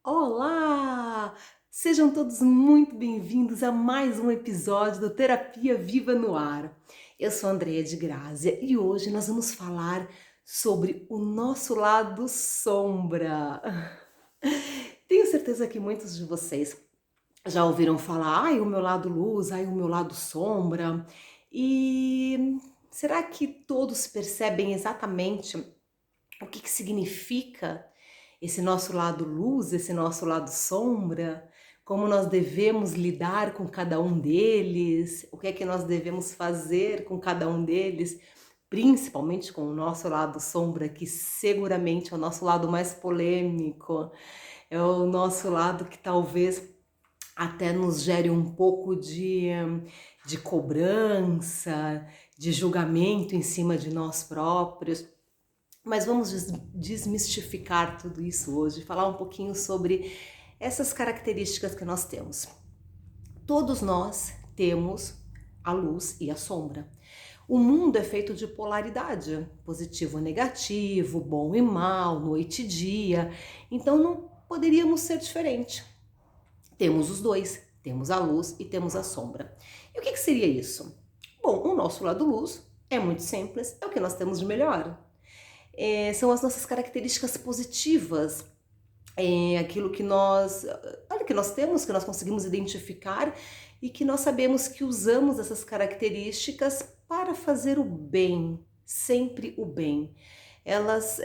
Olá! Sejam todos muito bem-vindos a mais um episódio do Terapia Viva no Ar. Eu sou Andreia de Grazia e hoje nós vamos falar sobre o nosso lado sombra. Tenho certeza que muitos de vocês já ouviram falar, ai, o meu lado luz, ai, o meu lado sombra. E será que todos percebem exatamente o que significa esse nosso lado luz, esse nosso lado sombra, como nós devemos lidar com cada um deles, o que é que nós devemos fazer com cada um deles, principalmente com o nosso lado sombra, que seguramente é o nosso lado mais polêmico, é o nosso lado que talvez até nos gere um pouco de cobrança, de julgamento em cima de nós próprios. Mas vamos desmistificar tudo isso hoje, falar um pouquinho sobre essas características que nós temos. Todos nós temos a luz e a sombra. O mundo é feito de polaridade, positivo e negativo, bom e mal, noite e dia, então não poderíamos ser diferente. Temos os dois, temos a luz e temos a sombra. E o que seria isso? Bom, o nosso lado luz é muito simples, é o que nós temos de melhor. São as nossas características positivas, aquilo que nós temos, que nós conseguimos identificar e que nós sabemos que usamos essas características para fazer o bem, sempre o bem. Elas,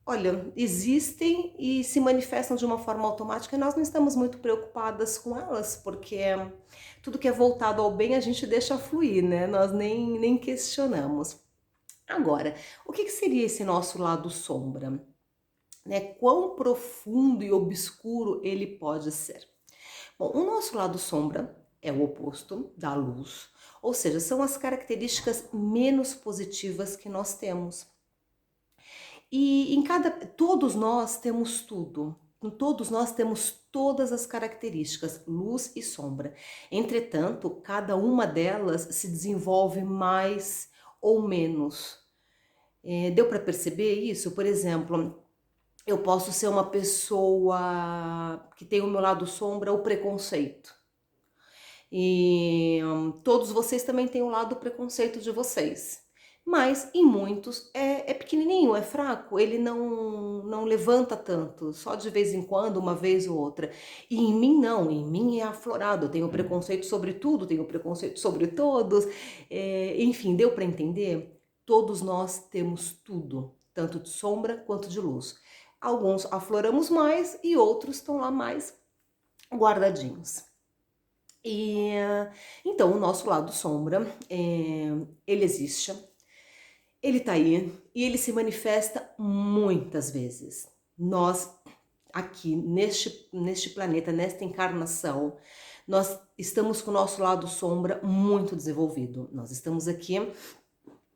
olha, existem e se manifestam de uma forma automática e nós não estamos muito preocupadas com elas, porque tudo que é voltado ao bem a gente deixa fluir, né? Nós nem questionamos. Agora, o que seria esse nosso lado sombra? Né? Quão profundo e obscuro ele pode ser? Bom, o nosso lado sombra é o oposto da luz, ou seja, são as características menos positivas que nós temos. E todos nós temos tudo. Todos nós temos todas as características, luz e sombra. Entretanto, cada uma delas se desenvolve mais ou menos. Deu para perceber isso? Por exemplo, eu posso ser uma pessoa que tem o meu lado sombra, o preconceito. E todos vocês também têm o lado preconceito de vocês. Mas em muitos é pequenininho, é fraco, ele não levanta tanto, só de vez em quando, uma vez ou outra. E em mim não, em mim é aflorado, eu tenho preconceito sobre tudo, tenho preconceito sobre todos. Enfim, deu para entender? Todos nós temos tudo, tanto de sombra quanto de luz. Alguns afloramos mais e outros estão lá mais guardadinhos. E então o nosso lado sombra, ele existe, ele tá aí e ele se manifesta muitas vezes. Nós aqui neste planeta, nesta encarnação, nós estamos com o nosso lado sombra muito desenvolvido. Nós estamos aqui,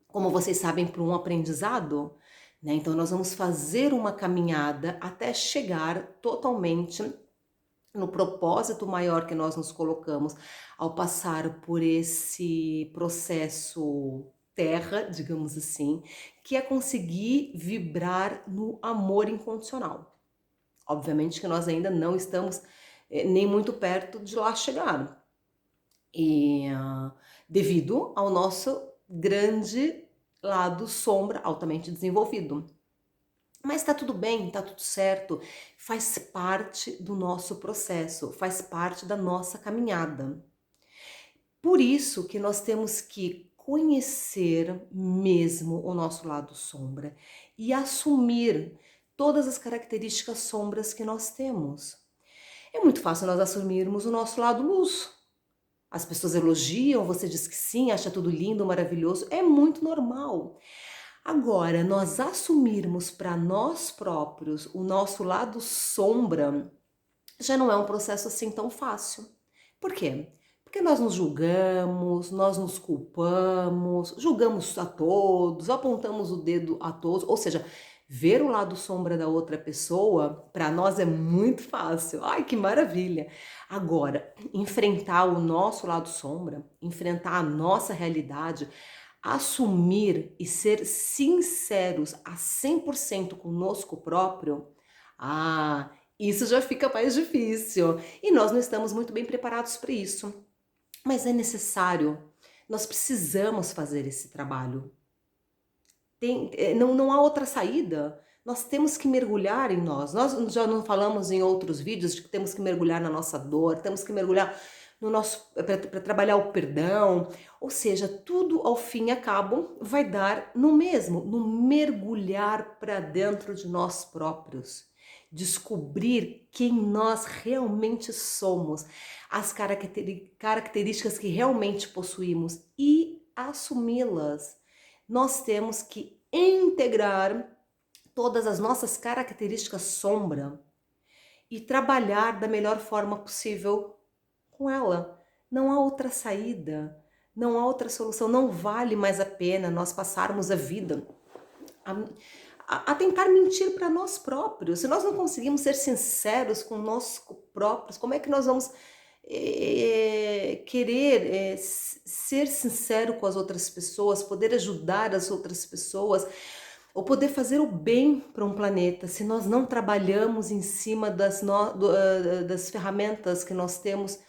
como vocês sabem, para um aprendizado, né? Então nós vamos fazer uma caminhada até chegar totalmente no propósito maior que nós nos colocamos ao passar por esse processo terra, digamos assim, que é conseguir vibrar no amor incondicional. Obviamente que nós ainda não estamos nem muito perto de lá chegar. E devido ao nosso grande lado sombra altamente desenvolvido. Mas tá tudo bem, tá tudo certo, faz parte do nosso processo, faz parte da nossa caminhada. Por isso que nós temos que conhecer mesmo o nosso lado sombra e assumir todas as características sombras que nós temos. É muito fácil nós assumirmos o nosso lado luz. As pessoas elogiam, você diz que sim, acha tudo lindo, maravilhoso, é muito normal. Agora, nós assumirmos para nós próprios o nosso lado sombra já não é um processo assim tão fácil. Por quê? Porque nós nos julgamos, nós nos culpamos, julgamos a todos, apontamos o dedo a todos, ou seja, ver o lado sombra da outra pessoa, para nós é muito fácil. Ai, que maravilha! Agora, enfrentar o nosso lado sombra, enfrentar a nossa realidade, assumir e ser sinceros a 100% conosco próprio, Isso já fica mais difícil e nós não estamos muito bem preparados para isso. Mas é necessário, nós precisamos fazer esse trabalho. Não há outra saída. Nós temos que mergulhar em nós. Nós já não falamos em outros vídeos de que temos que mergulhar na nossa dor, temos que mergulhar no nosso para trabalhar o perdão. Ou seja, tudo ao fim e ao cabo vai dar no mesmo, no mergulhar para dentro de nós próprios. Descobrir quem nós realmente somos, as características que realmente possuímos e assumi-las. Nós temos que integrar todas as nossas características sombra e trabalhar da melhor forma possível com ela. Não há outra saída, não há outra solução, não vale mais a pena nós passarmos a vida a tentar mentir para nós próprios. Se nós não conseguimos ser sinceros com nós próprios, como é que nós vamos querer ser sincero com as outras pessoas, poder ajudar as outras pessoas, ou poder fazer o bem para um planeta, se nós não trabalhamos em cima das ferramentas que nós temos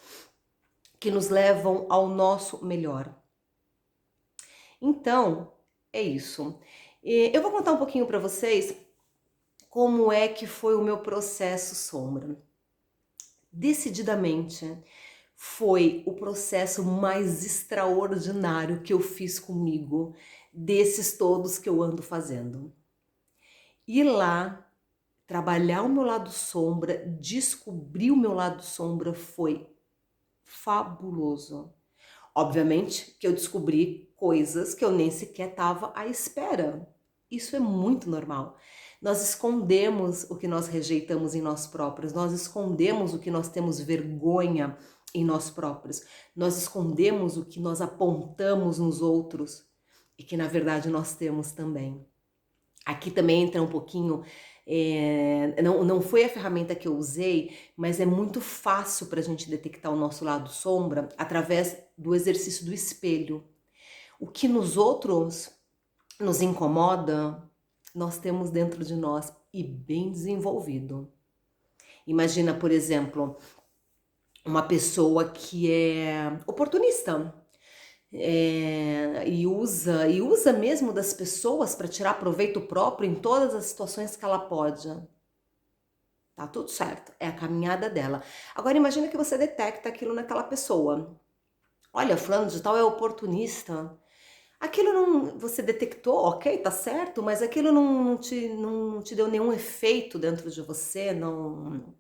que nos levam ao nosso melhor? Então, é isso. Eu vou contar um pouquinho para vocês como é que foi o meu processo sombra. Decididamente, foi o processo mais extraordinário que eu fiz comigo, desses todos que eu ando fazendo. Ir lá, trabalhar o meu lado sombra, descobrir o meu lado sombra foi fabuloso. Obviamente que eu descobri coisas que eu nem sequer estava à espera. Isso é muito normal. Nós escondemos o que nós rejeitamos em nós próprios, nós escondemos o que nós temos vergonha em nós próprios, nós escondemos o que nós apontamos nos outros e que na verdade nós temos também. Aqui também entra um pouquinho, não foi a ferramenta que eu usei, mas é muito fácil para a gente detectar o nosso lado sombra através do exercício do espelho. O que nos outros nos incomoda, nós temos dentro de nós e bem desenvolvido. Imagina, por exemplo, uma pessoa que é oportunista e usa mesmo das pessoas para tirar proveito próprio em todas as situações que ela pode. Tá tudo certo, é a caminhada dela. Agora imagina que você detecta aquilo naquela pessoa. Olha, fulano de tal é oportunista. Aquilo não, você detectou, ok, tá certo, mas aquilo não te deu nenhum efeito dentro de você, não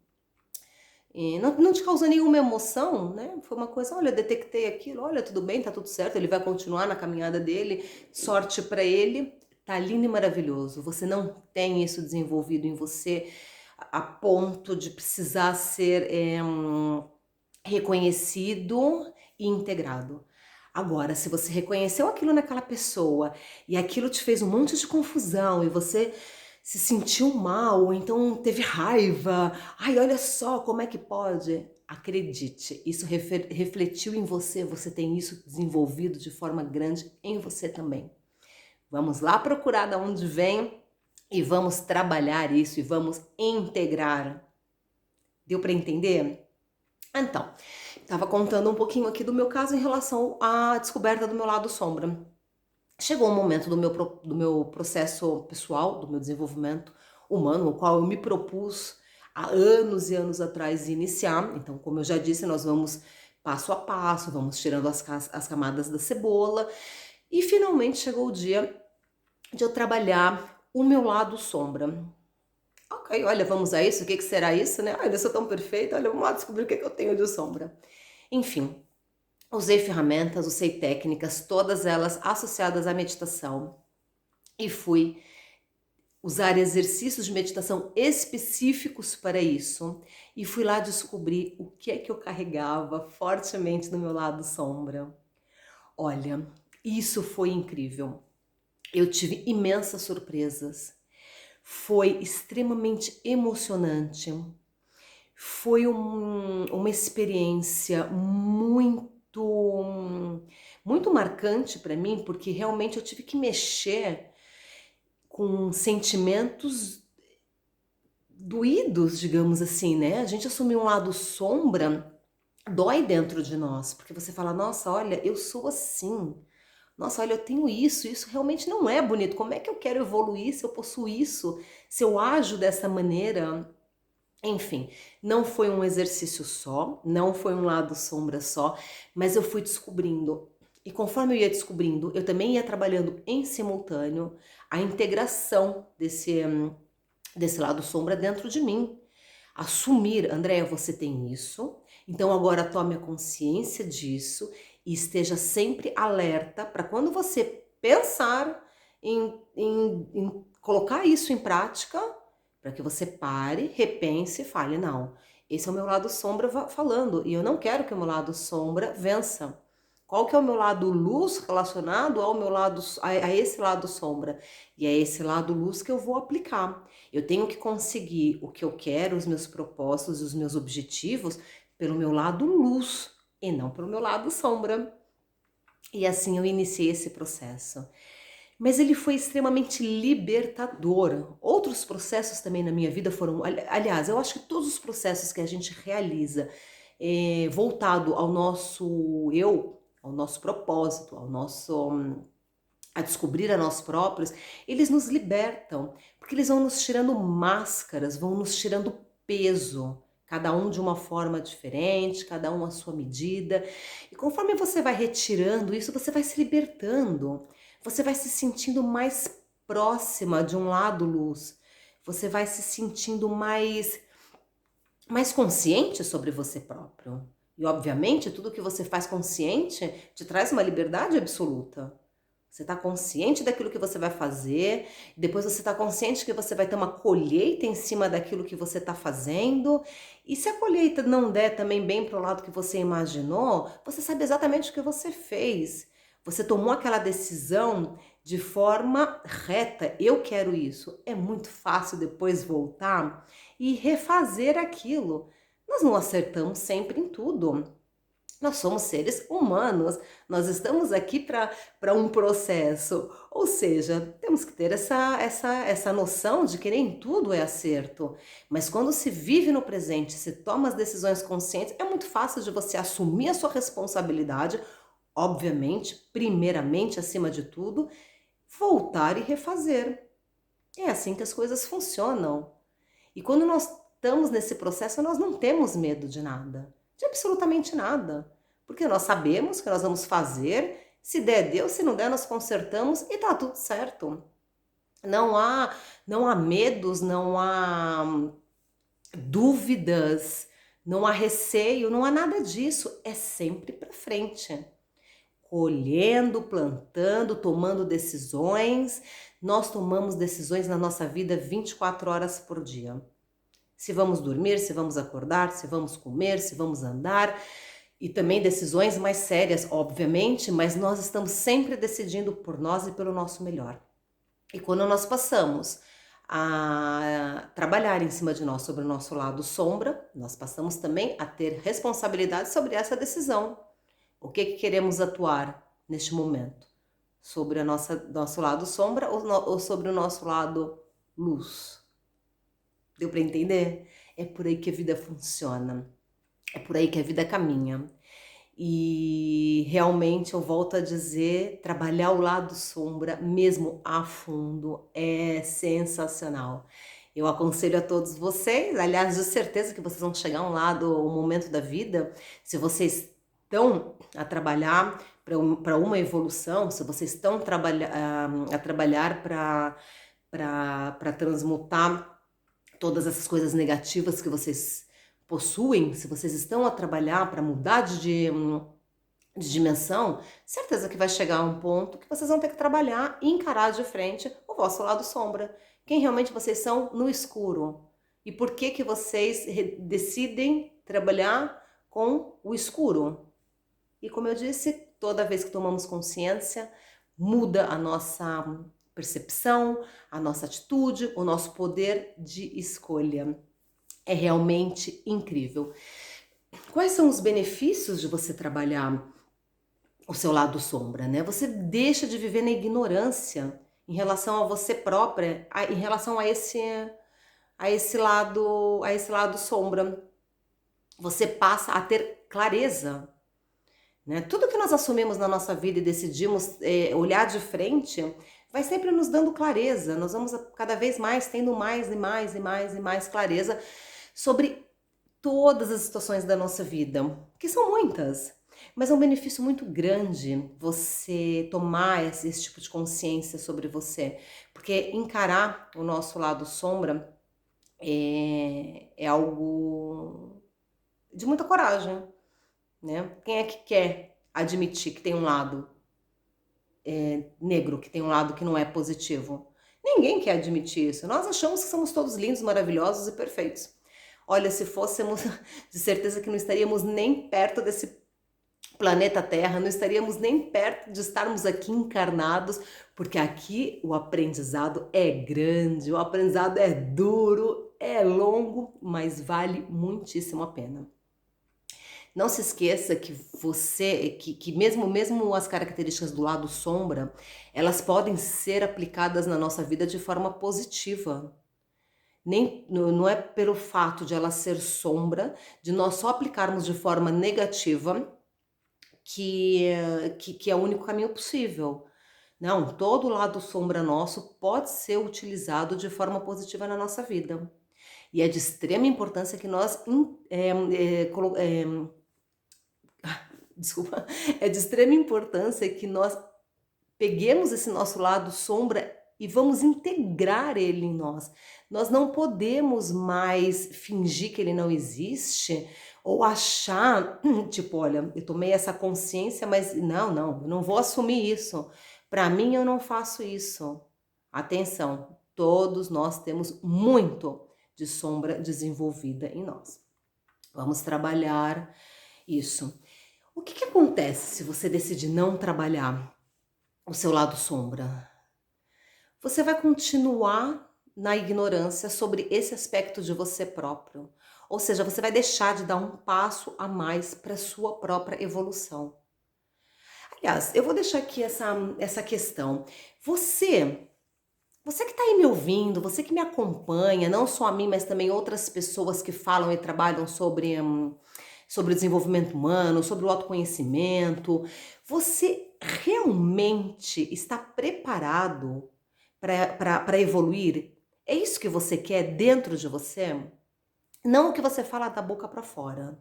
te causou nenhuma emoção, né? Foi uma coisa, olha, detectei aquilo, olha, tudo bem, tá tudo certo, ele vai continuar na caminhada dele, sorte para ele, tá lindo e maravilhoso. Você não tem isso desenvolvido em você a ponto de precisar ser reconhecido e integrado. Agora, se você reconheceu aquilo naquela pessoa e aquilo te fez um monte de confusão e você se sentiu mal, ou então teve raiva, ai, olha só como é que pode. Acredite, isso refletiu em você, você tem isso desenvolvido de forma grande em você também. Vamos lá procurar de onde vem e vamos trabalhar isso e vamos integrar. Deu para entender? Então, estava contando um pouquinho aqui do meu caso em relação à descoberta do meu lado sombra. Chegou um momento do meu processo pessoal, do meu desenvolvimento humano, o qual eu me propus há anos e anos atrás iniciar. Então, como eu já disse, nós vamos passo a passo, vamos tirando as camadas da cebola. E finalmente chegou o dia de eu trabalhar o meu lado sombra. Ok, olha, vamos a isso, o que será isso, né? Ai, eu sou tão perfeita, olha, vamos lá descobrir o que eu tenho de sombra. Enfim, usei ferramentas, usei técnicas, todas elas associadas à meditação. E fui usar exercícios de meditação específicos para isso. E fui lá descobrir o que é que eu carregava fortemente no meu lado sombra. Olha, isso foi incrível. Eu tive imensas surpresas. Foi extremamente emocionante. Foi uma experiência muito marcante para mim, porque realmente eu tive que mexer com sentimentos doídos, digamos assim, né? A gente assumir um lado sombra dói dentro de nós, porque você fala, nossa, olha, eu sou assim. Nossa, olha, eu tenho isso realmente não é bonito. Como é que eu quero evoluir se eu possuo isso? Se eu ajo dessa maneira? Enfim, não foi um exercício só, não foi um lado sombra só, mas eu fui descobrindo. E conforme eu ia descobrindo, eu também ia trabalhando em simultâneo a integração desse lado sombra dentro de mim. Assumir, Andréia, você tem isso, então agora tome a consciência disso e esteja sempre alerta para quando você pensar em colocar isso em prática, para que você pare, repense e fale, não, esse é o meu lado sombra falando, e eu não quero que o meu lado sombra vença. Qual que é o meu lado luz relacionado ao meu lado, a esse lado sombra? E é esse lado luz que eu vou aplicar. Eu tenho que conseguir o que eu quero, os meus propósitos, os meus objetivos, pelo meu lado luz e não pelo meu lado sombra. E assim eu iniciei esse processo. Mas ele foi extremamente libertador. Outros processos também na minha vida foram, aliás, eu acho que todos os processos que a gente realiza voltado ao nosso eu, ao nosso propósito, ao nosso a descobrir a nós próprios, eles nos libertam, porque eles vão nos tirando máscaras, vão nos tirando peso, cada um de uma forma diferente, cada um à sua medida. E conforme você vai retirando isso, você vai se libertando, você vai se sentindo mais próxima de um lado luz, você vai se sentindo mais consciente sobre você próprio. E obviamente, tudo que você faz consciente te traz uma liberdade absoluta. Você está consciente daquilo que você vai fazer, depois você está consciente que você vai ter uma colheita em cima daquilo que você está fazendo. E se a colheita não der também bem para o lado que você imaginou, você sabe exatamente o que você fez. Você tomou aquela decisão de forma reta. Eu quero isso. É muito fácil depois voltar e refazer aquilo. Nós não acertamos sempre em tudo. Nós somos seres humanos, nós estamos aqui para um processo, ou seja, temos que ter essa noção de que nem tudo é acerto, mas quando se vive no presente, se toma as decisões conscientes, é muito fácil de você assumir a sua responsabilidade, obviamente, primeiramente, acima de tudo, voltar e refazer. É assim que as coisas funcionam. E quando nós estamos nesse processo, nós não temos medo de nada, de absolutamente nada. Porque nós sabemos que nós vamos fazer, se der, deu, se não der, nós consertamos e tá tudo certo. Não há medos, não há dúvidas, não há receio, não há nada disso. É sempre para frente. Colhendo, plantando, tomando decisões. Nós tomamos decisões na nossa vida 24 horas por dia. Se vamos dormir, se vamos acordar, se vamos comer, se vamos andar. E também decisões mais sérias, obviamente, mas nós estamos sempre decidindo por nós e pelo nosso melhor. E quando nós passamos a trabalhar em cima de nós sobre o nosso lado sombra, nós passamos também a ter responsabilidade sobre essa decisão. O que queremos atuar neste momento? Sobre a nosso lado sombra ou sobre o nosso lado luz? Deu para entender? É por aí que a vida funciona. É por aí que a vida caminha. E realmente eu volto a dizer, trabalhar o lado sombra, mesmo a fundo, é sensacional. Eu aconselho a todos vocês, aliás, de certeza que vocês vão chegar a um momento da vida, se vocês estão a trabalhar para uma evolução, se vocês estão a trabalhar para transmutar todas essas coisas negativas que vocês possuem, se vocês estão a trabalhar para mudar de dimensão, certeza que vai chegar a um ponto que vocês vão ter que trabalhar e encarar de frente o vosso lado sombra. Quem realmente vocês são no escuro. E por que vocês decidem trabalhar com o escuro. E como eu disse, toda vez que tomamos consciência, muda a nossa percepção, a nossa atitude, o nosso poder de escolha. É realmente incrível. Quais são os benefícios de você trabalhar o seu lado sombra, né? Você deixa de viver na ignorância em relação a você própria, em relação a a esse lado sombra. Você passa a ter clareza, né? Tudo que nós assumimos na nossa vida e decidimos olhar de frente, vai sempre nos dando clareza. Nós vamos cada vez mais tendo mais e mais e mais e mais clareza sobre todas as situações da nossa vida, que são muitas. Mas é um benefício muito grande você tomar esse tipo de consciência sobre você, porque encarar o nosso lado sombra é algo de muita coragem, né? Quem é que quer admitir que tem um lado negro, que tem um lado que não é positivo? Ninguém quer admitir isso. Nós achamos que somos todos lindos, maravilhosos e perfeitos. Olha, se fôssemos, de certeza que não estaríamos nem perto desse planeta Terra, não estaríamos nem perto de estarmos aqui encarnados, porque aqui o aprendizado é grande, o aprendizado é duro, é longo, mas vale muitíssimo a pena. Não se esqueça que mesmo as características do lado sombra, elas podem ser aplicadas na nossa vida de forma positiva. Não é pelo fato de ela ser sombra, de nós só aplicarmos de forma negativa, que é o único caminho possível. Não, todo lado sombra nosso pode ser utilizado de forma positiva na nossa vida. E é de extrema importância que nós desculpa, é de extrema importância que nós peguemos esse nosso lado sombra e vamos integrar ele em nós. Nós não podemos mais fingir que ele não existe ou achar, tipo, olha, eu tomei essa consciência, mas não, eu não vou assumir isso. Para mim, eu não faço isso. Atenção, todos nós temos muito de sombra desenvolvida em nós. Vamos trabalhar isso. O que acontece se você decidir não trabalhar o seu lado sombra? Você vai continuar na ignorância sobre esse aspecto de você próprio. Ou seja, você vai deixar de dar um passo a mais para a sua própria evolução. Aliás, eu vou deixar aqui essa questão. Você que está aí me ouvindo, você que me acompanha, não só a mim, mas também outras pessoas que falam e trabalham sobre o desenvolvimento humano, sobre o autoconhecimento, você realmente está preparado para evoluir? É isso que você quer dentro de você? Não o que você fala da boca para fora.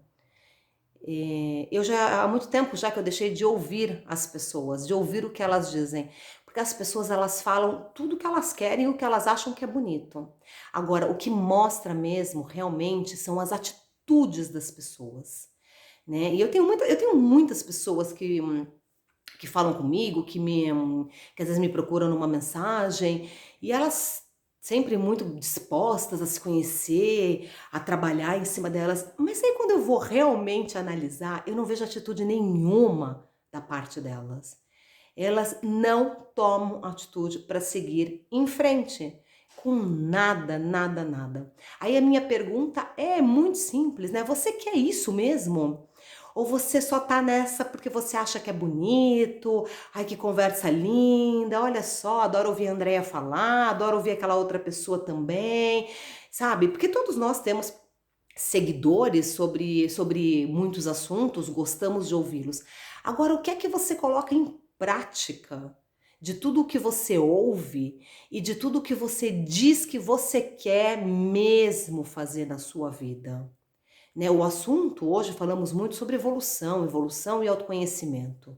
Eu já há muito tempo já que eu deixei de ouvir as pessoas, de ouvir o que elas dizem, porque as pessoas elas falam tudo o que elas querem e o que elas acham que é bonito. Agora, o que mostra mesmo realmente são as atitudes das pessoas, né? E eu tenho muitas pessoas que falam comigo, que às vezes me procuram numa mensagem, e elas sempre muito dispostas a se conhecer, a trabalhar em cima delas. Mas aí quando eu vou realmente analisar, eu não vejo atitude nenhuma da parte delas. Elas não tomam atitude para seguir em frente, com nada, nada, nada. Aí a minha pergunta é muito simples, né? Você quer isso mesmo? Ou você só tá nessa porque você acha que é bonito, ai que conversa linda, olha só, adoro ouvir a Andrea falar, adoro ouvir aquela outra pessoa também, sabe? Porque todos nós temos seguidores sobre muitos assuntos, gostamos de ouvi-los. Agora, o que é que você coloca em prática de tudo o que você ouve e de tudo o que você diz que você quer mesmo fazer na sua vida? Né, o assunto hoje falamos muito sobre evolução e autoconhecimento.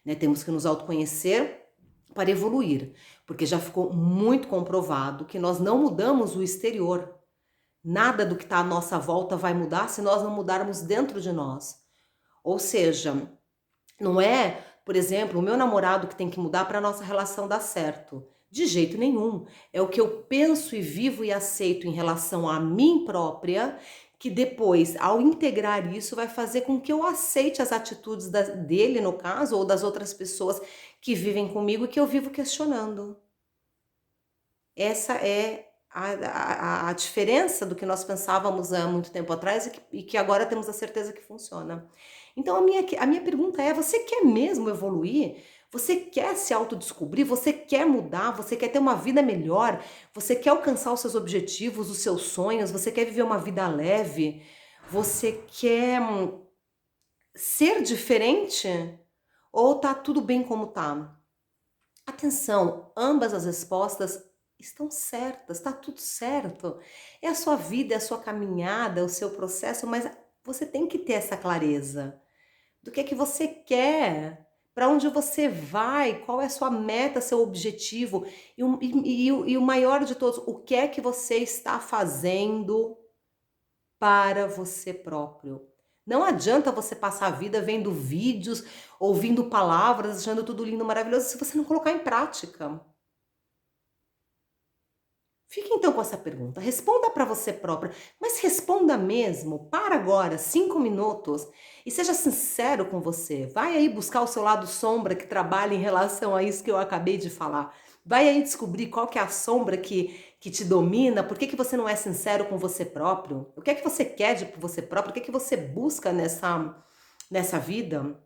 Né? Temos que nos autoconhecer para evoluir, porque já ficou muito comprovado que nós não mudamos o exterior. Nada do que está à nossa volta vai mudar se nós não mudarmos dentro de nós. Ou seja, não é, por exemplo, o meu namorado que tem que mudar para a nossa relação dar certo. De jeito nenhum. É o que eu penso e vivo e aceito em relação a mim própria, que depois, ao integrar isso, vai fazer com que eu aceite as atitudes dele, no caso, ou das outras pessoas que vivem comigo e que eu vivo questionando. Essa é a diferença do que nós pensávamos há muito tempo atrás e que agora temos a certeza que funciona. Então a minha pergunta é, você quer mesmo evoluir? Você quer se autodescobrir? Você quer mudar? Você quer ter uma vida melhor? Você quer alcançar os seus objetivos, os seus sonhos? Você quer viver uma vida leve? Você quer ser diferente? Ou tá tudo bem como tá? Atenção, ambas as respostas estão certas, tá tudo certo. É a sua vida, é a sua caminhada, é o seu processo, mas você tem que ter essa clareza do que é que você quer, para onde você vai, qual é a sua meta, seu objetivo e o maior de todos, o que é que você está fazendo para você próprio. Não adianta você passar a vida vendo vídeos, ouvindo palavras, achando tudo lindo, maravilhoso, se você não colocar em prática. Fique então com essa pergunta, responda para você própria, mas responda mesmo, para agora, 5 minutos, e seja sincero com você. Vai aí buscar o seu lado sombra que trabalha em relação a isso que eu acabei de falar. Vai aí descobrir qual que é a sombra que te domina, por que que você não é sincero com você próprio, o que é que você quer de você próprio, o que é que você busca nessa vida.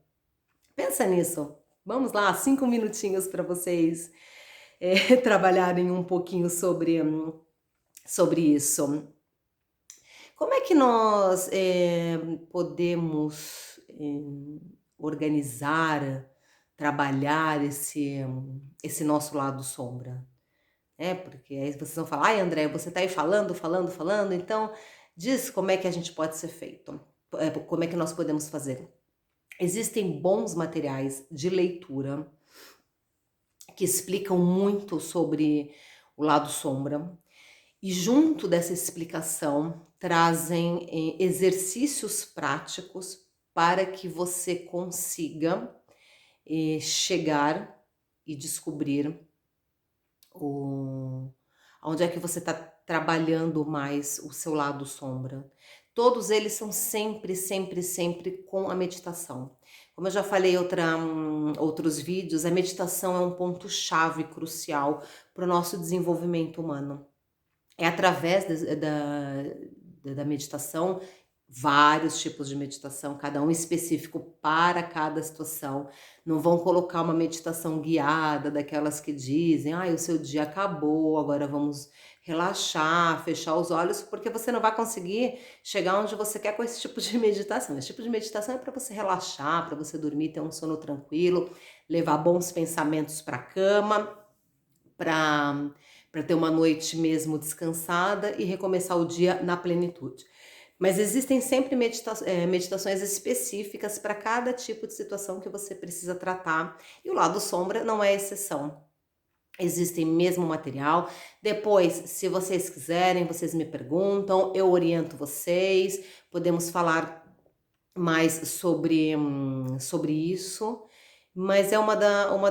Pensa nisso. Vamos lá, 5 minutinhos para vocês trabalharem um pouquinho sobre isso. Como é que nós podemos organizar, trabalhar esse nosso lado sombra? Porque aí vocês vão falar, ai André, você está aí falando, falando, falando, então diz como é que a gente pode ser feito, como é que nós podemos fazer. Existem bons materiais de leitura que explicam muito sobre o lado sombra. E junto dessa explicação, trazem exercícios práticos para que você consiga chegar e descobrir onde é que você está trabalhando mais o seu lado sombra. Todos eles são sempre, sempre, sempre com a meditação. Como eu já falei em outros vídeos, a meditação é um ponto-chave crucial para o nosso desenvolvimento humano. É através da meditação, vários tipos de meditação, cada um específico para cada situação. Não vão colocar uma meditação guiada, daquelas que dizem, o seu dia acabou, agora vamos relaxar, fechar os olhos, porque você não vai conseguir chegar onde você quer com esse tipo de meditação. Esse tipo de meditação é para você relaxar, para você dormir, ter um sono tranquilo, levar bons pensamentos para a cama, para ter uma noite mesmo descansada e recomeçar o dia na plenitude. Mas existem sempre meditações específicas para cada tipo de situação que você precisa tratar, e o lado sombra não é exceção. Existem mesmo material. Depois, se vocês quiserem, vocês me perguntam, eu oriento vocês, podemos falar mais sobre isso, mas é uma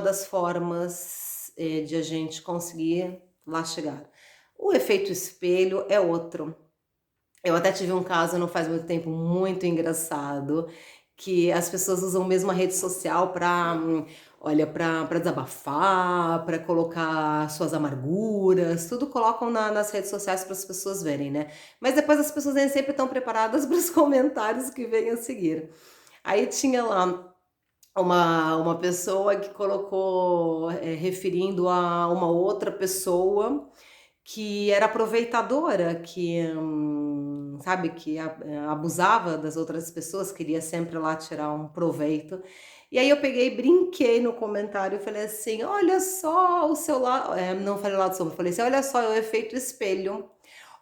das formas de a gente conseguir lá chegar. O efeito espelho é outro. Eu até tive um caso não faz muito tempo muito engraçado, que as pessoas usam mesmo a rede social para, olha, para desabafar, para colocar suas amarguras, tudo colocam nas redes sociais para as pessoas verem, né? Mas depois as pessoas nem sempre estão preparadas para os comentários que vêm a seguir. Aí tinha lá uma pessoa que colocou, referindo a uma outra pessoa que era aproveitadora, que, sabe, que abusava das outras pessoas, queria sempre lá tirar um proveito. E aí eu peguei e brinquei no comentário, e falei assim, olha só o seu lado, não falei lado sombra, falei assim, olha só, é o efeito espelho.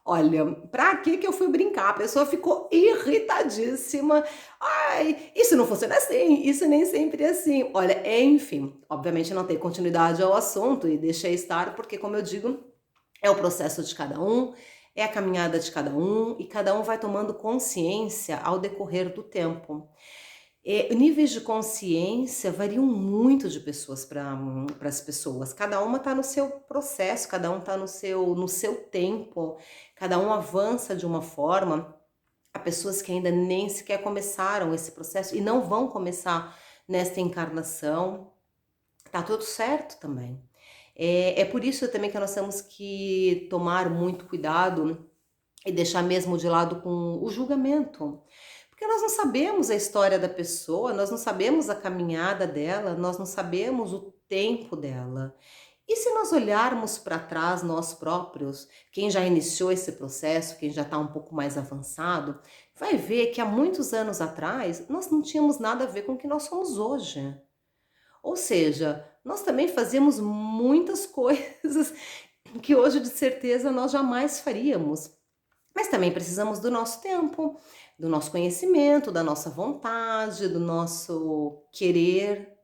Olha, pra que eu fui brincar? A pessoa ficou irritadíssima. Ai, isso não funciona assim, isso nem sempre é assim. Olha, enfim, obviamente não tem continuidade ao assunto e deixei estar, porque como eu digo, é o processo de cada um, é a caminhada de cada um e cada um vai tomando consciência ao decorrer do tempo. Níveis de consciência variam muito de pessoas para as pessoas. Cada uma está no seu processo, cada um está no seu tempo, cada um avança de uma forma. Há pessoas que ainda nem sequer começaram esse processo e não vão começar nesta encarnação. Tá tudo certo também. É por isso também que nós temos que tomar muito cuidado e deixar mesmo de lado com o julgamento. Porque nós não sabemos a história da pessoa, nós não sabemos a caminhada dela, nós não sabemos o tempo dela. E se nós olharmos para trás nós próprios, quem já iniciou esse processo, quem já está um pouco mais avançado, vai ver que há muitos anos atrás nós não tínhamos nada a ver com o que nós somos hoje. Ou seja, nós também fazíamos muitas coisas que hoje de certeza nós jamais faríamos. Mas também precisamos do nosso tempo, do nosso conhecimento, da nossa vontade, do nosso querer,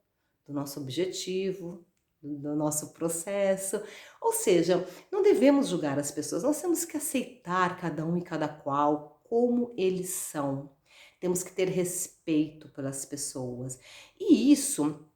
do nosso objetivo, do nosso processo. Ou seja, não devemos julgar as pessoas, nós temos que aceitar cada um e cada qual como eles são. Temos que ter respeito pelas pessoas. E isso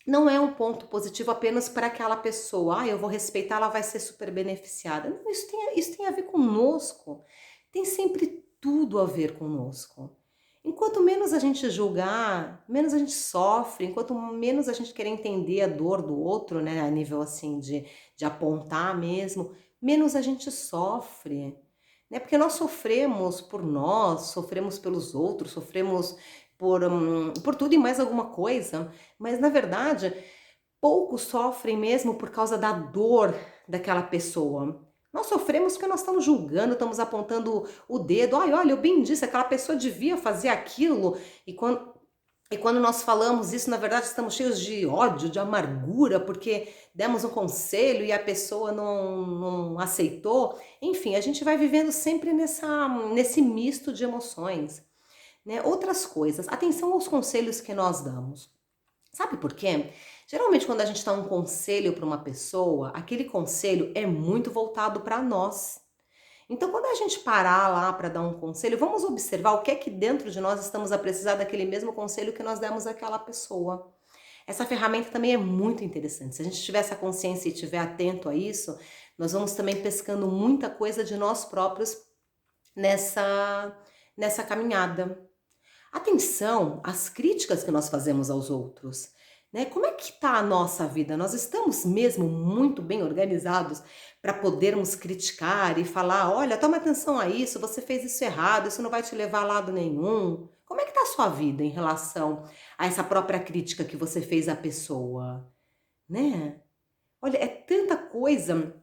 não é um ponto positivo apenas para aquela pessoa. Ah, eu vou respeitar, ela vai ser super beneficiada. Não, isso tem a ver conosco. Tem sempre tudo a ver conosco. Enquanto menos a gente julgar, menos a gente sofre, enquanto menos a gente querer entender a dor do outro, né, a nível assim de apontar mesmo, menos a gente sofre, né? Porque nós, sofremos pelos outros, sofremos por tudo e mais alguma coisa, mas na verdade poucos sofrem mesmo por causa da dor daquela pessoa. Nós sofremos porque nós estamos julgando, estamos apontando o dedo. Ai, olha, eu bem disse, aquela pessoa devia fazer aquilo. E quando nós falamos isso, na verdade, estamos cheios de ódio, de amargura, porque demos um conselho e a pessoa não aceitou. Enfim, a gente vai vivendo sempre nesse misto de emoções, né? Outras coisas. Atenção aos conselhos que nós damos. Sabe por quê? Geralmente, quando a gente dá um conselho para uma pessoa, aquele conselho é muito voltado para nós. Então, quando a gente parar lá para dar um conselho, vamos observar o que é que dentro de nós estamos a precisar daquele mesmo conselho que nós demos àquela pessoa. Essa ferramenta também é muito interessante. Se a gente tiver essa consciência e estiver atento a isso, nós vamos também pescando muita coisa de nós próprios nessa caminhada. Atenção às críticas que nós fazemos aos outros, né? Como é que está a nossa vida? Nós estamos mesmo muito bem organizados para podermos criticar e falar, olha, toma atenção a isso, você fez isso errado, isso não vai te levar a lado nenhum. Como é que está a sua vida em relação a essa própria crítica que você fez à pessoa, né? Olha, é tanta coisa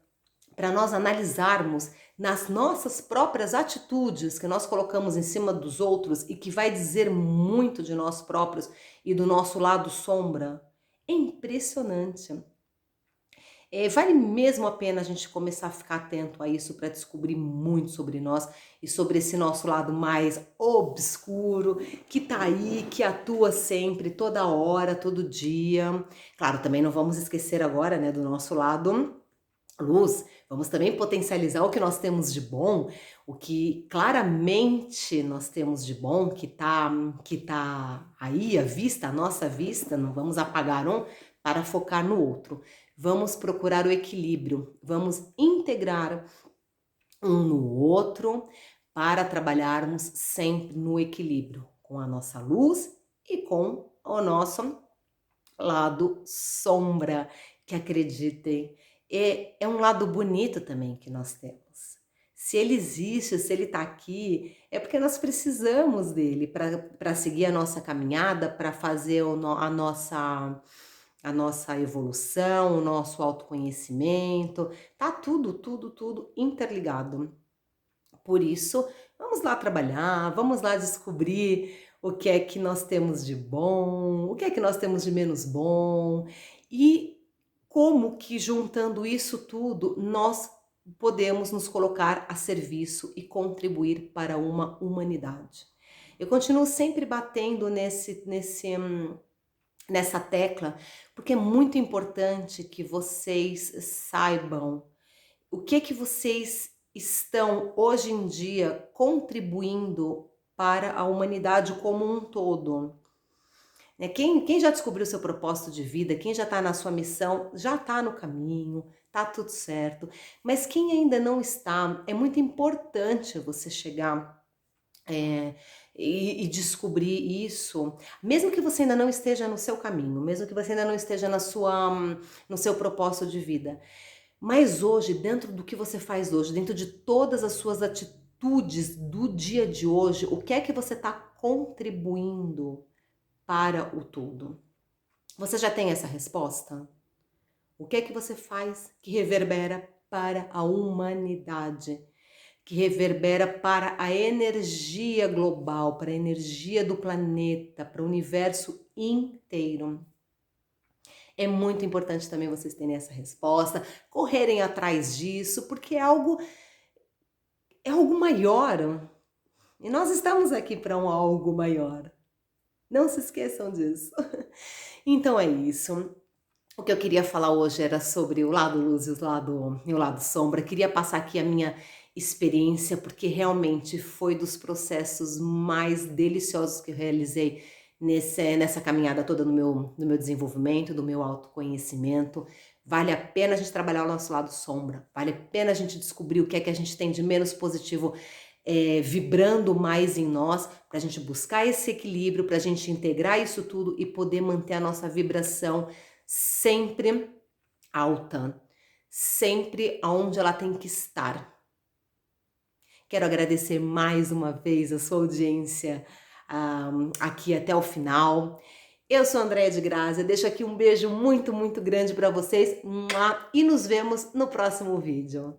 para nós analisarmos nas nossas próprias atitudes que nós colocamos em cima dos outros e que vai dizer muito de nós próprios e do nosso lado sombra. É impressionante. Vale mesmo a pena a gente começar a ficar atento a isso para descobrir muito sobre nós e sobre esse nosso lado mais obscuro, que tá aí, que atua sempre, toda hora, todo dia. Claro, também não vamos esquecer agora, né, do nosso lado luz, vamos também potencializar o que nós temos de bom, o que claramente nós temos de bom, que tá aí à vista, à nossa vista, não vamos apagar um para focar no outro. Vamos procurar o equilíbrio, vamos integrar um no outro para trabalharmos sempre no equilíbrio com a nossa luz e com o nosso lado sombra, que acreditem, é um lado bonito também que nós temos. Se ele existe, se ele está aqui, é porque nós precisamos dele para seguir a nossa caminhada, para fazer a nossa evolução, o nosso autoconhecimento. Tá tudo interligado. Por isso, vamos lá trabalhar, vamos lá descobrir o que é que nós temos de bom, o que é que nós temos de menos bom e como que juntando isso tudo nós podemos nos colocar a serviço e contribuir para uma humanidade. Eu continuo sempre batendo nessa tecla, porque é muito importante que vocês saibam o que vocês estão hoje em dia contribuindo para a humanidade como um todo. Né? Quem já descobriu seu propósito de vida, quem já está na sua missão, já está no caminho, tá tudo certo. Mas quem ainda não está, é muito importante você chegar e descobrir isso, mesmo que você ainda não esteja no seu caminho, mesmo que você ainda não esteja no seu propósito de vida. Mas hoje, dentro do que você faz hoje, dentro de todas as suas atitudes, atitudes do dia de hoje, o que é que você está contribuindo para o todo? Você já tem essa resposta? O que é que você faz que reverbera para a humanidade? Que reverbera para a energia global, para a energia do planeta, para o universo inteiro? É muito importante também vocês terem essa resposta, correrem atrás disso, porque é algo maior. E nós estamos aqui para um algo maior. Não se esqueçam disso. Então é isso. O que eu queria falar hoje era sobre o lado luz e o lado sombra. Queria passar aqui a minha experiência, porque realmente foi dos processos mais deliciosos que eu realizei nessa caminhada toda no meu desenvolvimento, do meu autoconhecimento. Vale a pena a gente trabalhar o nosso lado sombra, vale a pena a gente descobrir o que é que a gente tem de menos positivo vibrando mais em nós, para a gente buscar esse equilíbrio, para a gente integrar isso tudo e poder manter a nossa vibração sempre alta, sempre aonde ela tem que estar. Quero agradecer mais uma vez a sua audiência aqui até o final. Eu sou a Andréia de Grazia, deixo aqui um beijo muito, muito grande para vocês e nos vemos no próximo vídeo.